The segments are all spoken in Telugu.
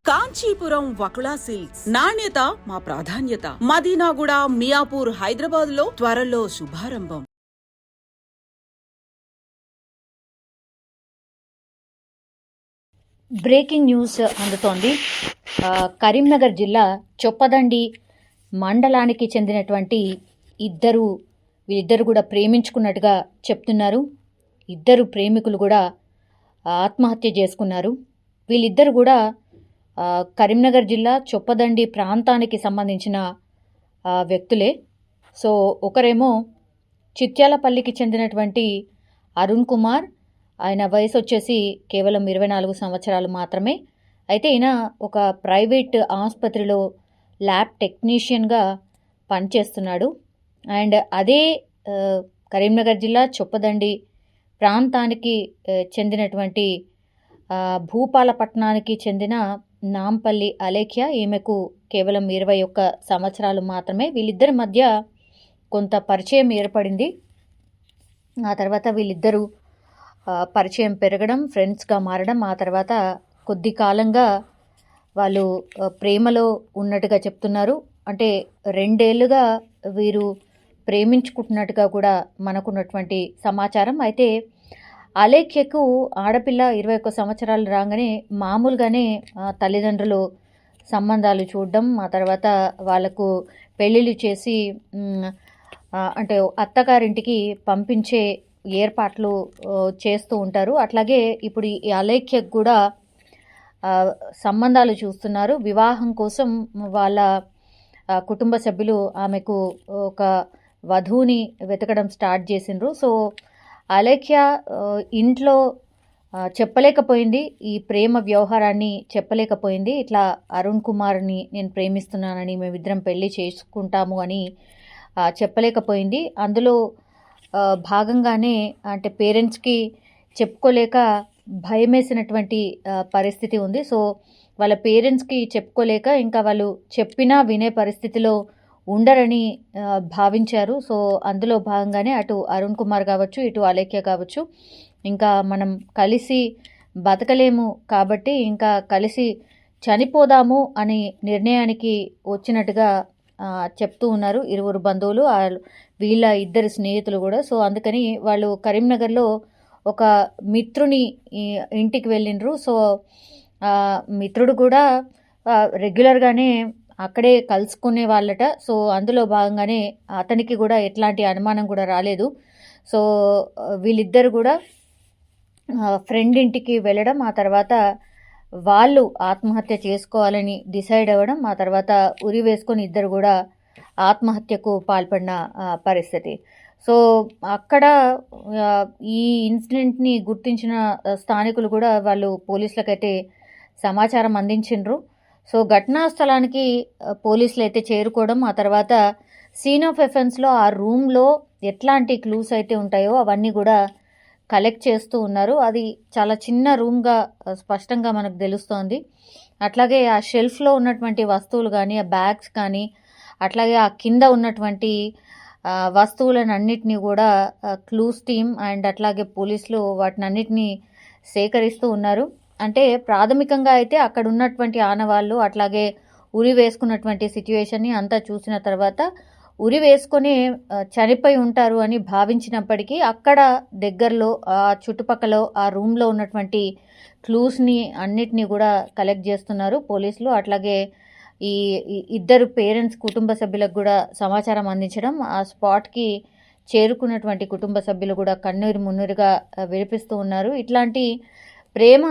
కాంచీపురం వకుళా సిల్క్స్ నాణ్యత మా ప్రాధాన్యత. మదీనాగూడ, మియాపూర్, హైదరాబాద్ లో త్వరలో శుభారంభం. బ్రేకింగ్ న్యూస్ అందుతోంది. కరీంనగర్ జిల్లా చొప్పదండి మండలానికి చెందినటువంటి వీళ్ళిద్దరు కూడా ప్రేమించుకున్నట్టుగా చెప్తున్నారు. ఇద్దరు ప్రేమికులు కూడా ఆత్మహత్య చేసుకున్నారు. వీళ్ళిద్దరు కూడా కరీంనగర్ జిల్లా చొప్పదండి ప్రాంతానికి సంబంధించిన వ్యక్తులే. సో ఒకరేమో చిట్యాలపల్లికి చెందినటువంటి అరుణ్ కుమార్, ఆయన వయసు వచ్చేసి కేవలం 24 సంవత్సరాలు మాత్రమే. అయితే ఈయన ఒక ప్రైవేట్ ఆసుపత్రిలో ల్యాబ్ టెక్నీషియన్గా పనిచేస్తున్నాడు. అండ్ అదే కరీంనగర్ జిల్లా చొప్పదండి ప్రాంతానికి చెందినటువంటి భూపాలపట్నానికి చెందిన నాంపల్లి అలేఖ్య, ఈమెకు కేవలం 21 సంవత్సరాలు మాత్రమే. వీళ్ళిద్దరి మధ్య కొంత పరిచయం ఏర్పడింది. ఆ తర్వాత వీళ్ళిద్దరూ పరిచయం పెరగడం, ఫ్రెండ్స్గా మారడం, ఆ తర్వాత కొద్ది కాలంగా వాళ్ళు ప్రేమలో ఉన్నట్టుగా చెప్తున్నారు. అంటే 2 ఏళ్ళుగా వీరు ప్రేమించుకుంటున్నట్టుగా కూడా మనకున్నటువంటి సమాచారం. అయితే అలేఖ్యకు ఆడపిల్ల 21 సంవత్సరాలు రాగానే మామూలుగానే తల్లిదండ్రులు సంబంధాలు చూడడం, ఆ తర్వాత వాళ్ళకు పెళ్ళిళ్ళు చేసి అంటే అత్తగారింటికి పంపించే ఏర్పాట్లు చేస్తూ ఉంటారు. అట్లాగే ఇప్పుడు ఈ అలేఖ్యకు కూడా సంబంధాలు చూస్తున్నారు. వివాహం కోసం వాళ్ళ కుటుంబ సభ్యులు ఆమెకు ఒక వధువుని వెతకడం స్టార్ట్ చేసిండ్రు. సో అలేఖ్య ఇంట్లో చెప్పలేకపోయింది, ఈ ప్రేమ వ్యవహారాన్ని చెప్పలేకపోయింది. ఇట్లా అరుణ్ కుమార్ని నేను ప్రేమిస్తున్నానని, మేమిద్దరం పెళ్లి చేసుకుంటాము అని చెప్పలేకపోయింది. అందులో భాగంగానే అంటే పేరెంట్స్కి చెప్పుకోలేక భయమేసినటువంటి పరిస్థితి ఉంది. సో వాళ్ళ పేరెంట్స్కి చెప్పుకోలేక ఇంకా వాళ్ళు చెప్పినా వినే పరిస్థితిలో ఉండరని భావించారు. సో అందులో భాగంగానే అటు అరుణ్ కుమార్ కావచ్చు, ఇటు అలేఖ్య కావచ్చు, ఇంకా మనం కలిసి బతకలేము కాబట్టి ఇంకా కలిసి చనిపోదాము అని నిర్ణయానికి వచ్చినట్టుగా చెప్తూ ఉన్నారు ఇరువురు బంధువులు, వీళ్ళ ఇద్దరు స్నేహితులు కూడా. సో అందుకని వాళ్ళు కరీంనగర్లో ఒక మిత్రుని ఇంటికి వెళ్ళిండ్రు. సో మిత్రుడు కూడా రెగ్యులర్గానే అక్కడే కలుసుకునే వాళ్ళట. సో అందులో భాగంగానే అతనికి కూడా ఎట్లాంటి అనుమానం కూడా రాలేదు. సో వీళ్ళిద్దరు కూడా ఫ్రెండ్ ఇంటికి వెళ్ళడం, ఆ తర్వాత వాళ్ళు ఆత్మహత్య చేసుకోవాలని డిసైడ్ అవ్వడం, ఆ తర్వాత ఉరి వేసుకొని ఇద్దరు కూడా ఆత్మహత్యకు పాల్పడిన పరిస్థితి. సో అక్కడ ఈ ఇన్సిడెంట్ని గుర్తించిన స్థానికులు కూడా వాళ్ళు పోలీసులకైతే సమాచారం అందించిండ్రు. సో ఘటనా స్థలానికి పోలీసులు అయితే చేరుకోవడం, ఆ తర్వాత సీన్ ఆఫ్ ఎఫెన్స్లో ఆ రూమ్లో ఎట్లాంటి క్లూస్ అయితే ఉంటాయో అవన్నీ కూడా కలెక్ట్ చేస్తూ ఉన్నారు. అది చాలా చిన్న రూమ్గా స్పష్టంగా మనకు తెలుస్తోంది. అట్లాగే ఆ షెల్ఫ్లో ఉన్నటువంటి వస్తువులు కానీ, ఆ బ్యాగ్స్ కానీ, అట్లాగే ఆ కింద ఉన్నటువంటి వస్తువులను అన్నిటినీ కూడా క్లూస్ టీమ్ అండ్ అట్లాగే పోలీసులు వాటిని అన్నిటినీ సేకరిస్తూ ఉన్నారు. అంటే ప్రాథమికంగా అయితే అక్కడ ఉన్నటువంటి ఆనవాళ్ళు, అట్లాగే ఉరి వేసుకున్నటువంటి సిచ్యువేషన్ని అంతా చూసిన తర్వాత ఉరి వేసుకొని చనిపోయి ఉంటారు అని భావించినప్పటికీ అక్కడ దగ్గరలో ఆ చుట్టుపక్కల ఆ రూమ్లో ఉన్నటువంటి క్లూస్ని అన్నిటినీ కూడా కలెక్ట్ చేస్తున్నారు పోలీసులు. అట్లాగే ఈ ఇద్దరు పేరెంట్స్ కుటుంబ సభ్యులకు కూడా సమాచారం అందించడం, ఆ స్పాట్కి చేరుకున్నటువంటి కుటుంబ సభ్యులు కూడా కన్నీరు మున్నీరుగా విడిపిస్తూ ఉన్నారు. ఇట్లాంటి ప్రేమ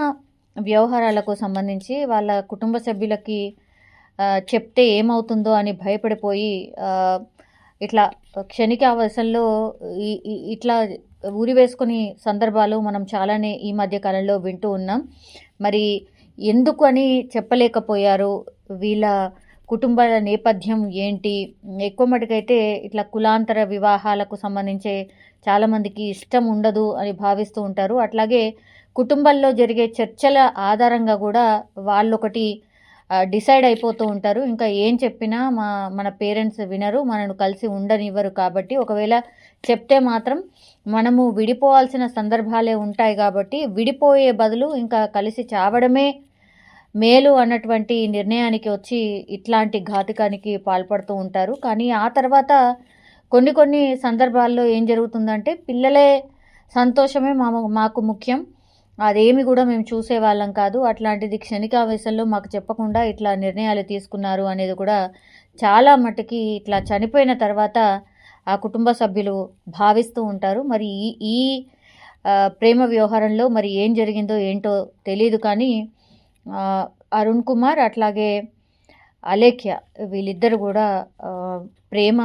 వ్యవహారాలకు సంబంధించి వాళ్ళ కుటుంబ సభ్యులకి చెప్తే ఏమవుతుందో అని భయపడిపోయి ఇట్లా క్షణిక అవసరంలో ఇట్లా ఊరి వేసుకుని సందర్భాలు మనం చాలానే ఈ మధ్య కాలంలో వింటూ ఉన్నాం. మరి ఎందుకు అని చెప్పలేకపోయారు, వీళ్ళ కుటుంబాల నేపథ్యం ఏంటి? ఎక్కువ మటుకైతే ఇట్లా కులాంతర వివాహాలకు సంబంధించే చాలామందికి ఇష్టం ఉండదు అని భావిస్తూ ఉంటారు. అట్లాగే కుటుంబాల్లో జరిగే చర్చల ఆధారంగా కూడా వాళ్ళొకటి డిసైడ్ అయిపోతూ ఉంటారు. ఇంకా ఏం చెప్పినా మన పేరెంట్స్ వినరు, మనను కలిసి ఉండనివ్వరు. కాబట్టి ఒకవేళ చెప్తే మాత్రం మనము విడిపోవాల్సిన సందర్భాలే ఉంటాయి. కాబట్టి విడిపోయే బదులు ఇంకా కలిసి చావడమే మేలు అన్నటువంటి నిర్ణయానికి వచ్చి ఇట్లాంటి ఘాతుకానికి పాల్పడుతూ ఉంటారు. కానీ ఆ తర్వాత కొన్ని సందర్భాల్లో ఏం జరుగుతుందంటే పిల్లలే సంతోషమే మాకు ముఖ్యం, అదేమి కూడా మేము చూసేవాళ్ళం కాదు, అట్లాంటిది క్షణికావేశంలో మాకు చెప్పకుండా ఇట్లా నిర్ణయాలు తీసుకున్నారు అనేది కూడా చాలా మట్టుకి ఇట్లా చనిపోయిన తర్వాత ఆ కుటుంబ సభ్యులు భావిస్తూ ఉంటారు. మరి ఈ ప్రేమ వ్యవహారంలో మరి ఏం జరిగిందో ఏంటో తెలియదు. కానీ అరుణ్ కుమార్ అట్లాగే అలేఖ్య వీళ్ళిద్దరు కూడా ప్రేమ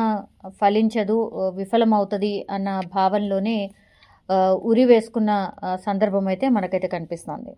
ఫలించదు, విఫలమవుతుంది అన్న భావనలోనే ఉరి వేసుకున్న సందర్భం అయితే మనకైతే కనిపిస్తుంది.